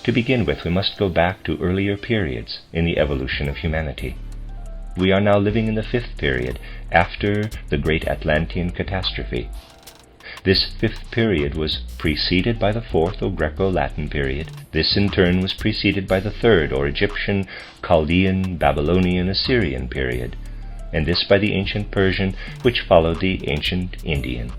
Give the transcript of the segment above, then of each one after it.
To begin with, we must go back to earlier periods in the evolution of humanity. We are now living in the fifth period, after the great Atlantean catastrophe. This fifth period was preceded by the fourth or Greco-Latin period. This in turn was preceded by the third or Egyptian, Chaldean, Babylonian, Assyrian period, and this by the ancient Persian, which followed the ancient Indian.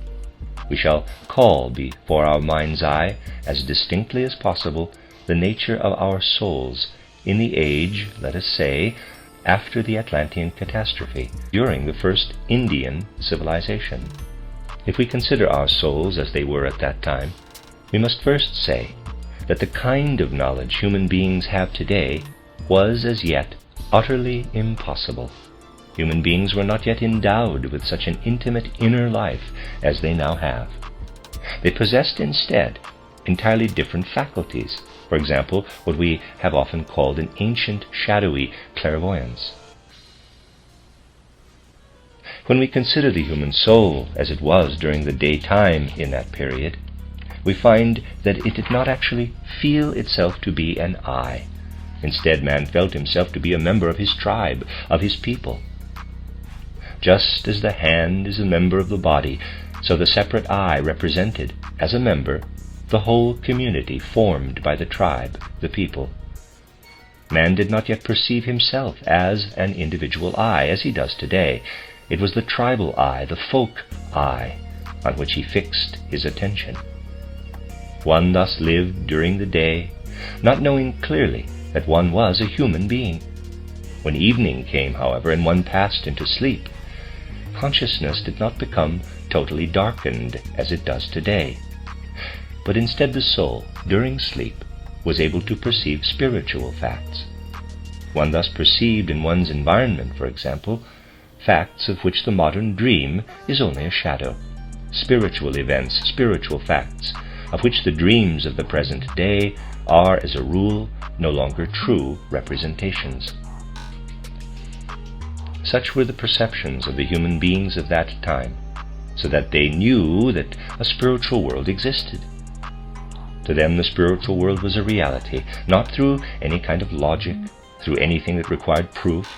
We shall call before our mind's eye, as distinctly as possible, the nature of our souls in the age, let us say, after the Atlantean catastrophe, during the first Indian civilization. If we consider our souls as they were at that time, we must first say that the kind of knowledge human beings have today was as yet utterly impossible. Human beings were not yet endowed with such an intimate inner life as they now have. They possessed instead entirely different faculties. For example, what we have often called an ancient shadowy clairvoyance. When we consider the human soul as it was during the daytime in that period, we find that it did not actually feel itself to be an I. Instead, man felt himself to be a member of his tribe, of his people. Just as the hand is a member of the body, so the separate I represented, as a member, the whole community formed by the tribe, the people. Man did not yet perceive himself as an individual I, as he does today. It was the tribal I, the folk I, on which he fixed his attention. One thus lived during the day, not knowing clearly that one was a human being. When evening came, however, and one passed into sleep, consciousness did not become totally darkened as it does today. But instead the soul, during sleep, was able to perceive spiritual facts. One thus perceived in one's environment, for example, facts of which the modern dream is only a shadow, spiritual events, spiritual facts, of which the dreams of the present day are, as a rule, no longer true representations. Such were the perceptions of the human beings of that time, so that they knew that a spiritual world existed. To them the spiritual world was a reality, not through any kind of logic, through anything that required proof,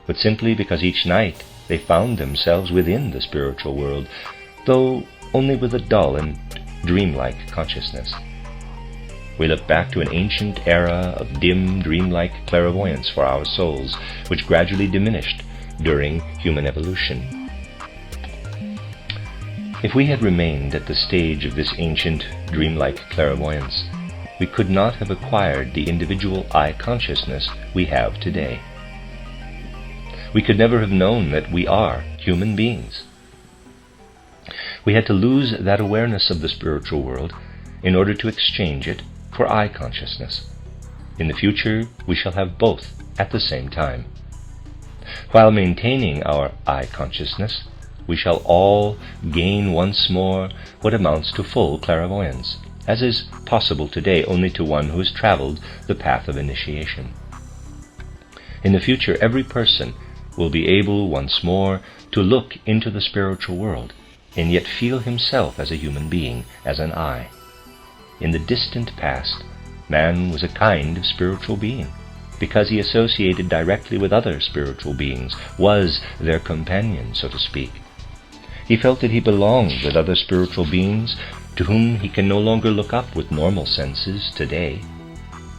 but simply because each night they found themselves within the spiritual world, though only with a dull and dreamlike consciousness. We look back to an ancient era of dim, dreamlike clairvoyance for our souls, which gradually diminished during human evolution. If we had remained at the stage of this ancient, dreamlike clairvoyance, we could not have acquired the individual I consciousness we have today. We could never have known that we are human beings. We had to lose that awareness of the spiritual world in order to exchange it for I consciousness. In the future, we shall have both at the same time. While maintaining our I consciousness, we shall all gain once more what amounts to full clairvoyance, as is possible today only to one who has traveled the path of initiation. In the future, every person will be able once more to look into the spiritual world and yet feel himself as a human being, as an I. In the distant past, man was a kind of spiritual being, because he associated directly with other spiritual beings, was their companion, so to speak. He felt that he belonged with other spiritual beings to whom he can no longer look up with normal senses today.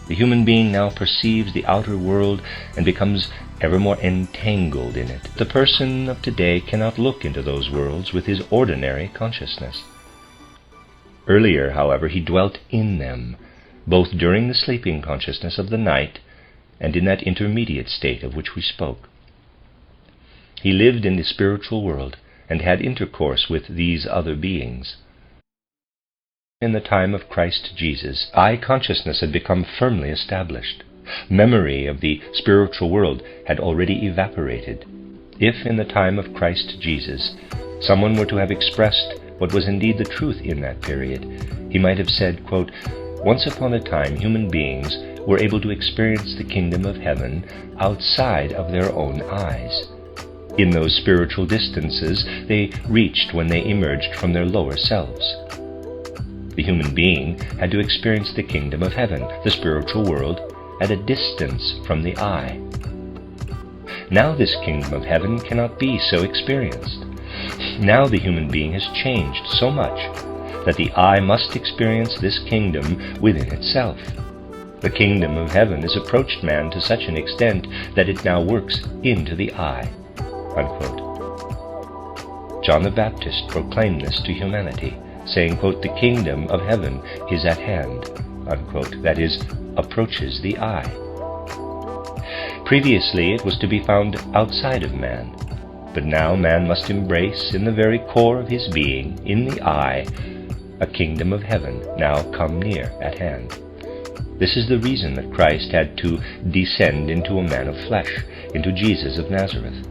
The human being now perceives the outer world and becomes ever more entangled in it. The person of today cannot look into those worlds with his ordinary consciousness. Earlier, however, he dwelt in them, both during the sleeping consciousness of the night and in that intermediate state of which we spoke. He lived in the spiritual world and had intercourse with these other beings. In the time of Christ Jesus, I consciousness had become firmly established. Memory of the spiritual world had already evaporated. If in the time of Christ Jesus someone were to have expressed what was indeed the truth in that period, he might have said, quote, "Once upon a time human beings were able to experience the kingdom of heaven outside of their own eyes. In those spiritual distances they reached when they emerged from their lower selves. The human being had to experience the kingdom of heaven, the spiritual world, at a distance from the eye. Now this kingdom of heaven cannot be so experienced. Now the human being has changed so much that the eye must experience this kingdom within itself. The kingdom of heaven has approached man to such an extent that it now works into the eye." Unquote. John the Baptist proclaimed this to humanity, saying, quote, "The kingdom of heaven is at hand," unquote, that is, approaches the eye. Previously it was to be found outside of man, but now man must embrace in the very core of his being, in the eye, a kingdom of heaven now come near at hand. This is the reason that Christ had to descend into a man of flesh, into Jesus of Nazareth,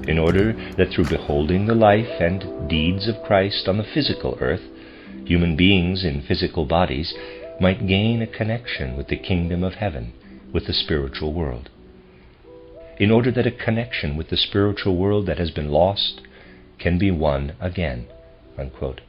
in order that through beholding the life and deeds of Christ on the physical earth, human beings in physical bodies might gain a connection with the kingdom of heaven, with the spiritual world. In order that a connection with the spiritual world that has been lost can be won again." Unquote.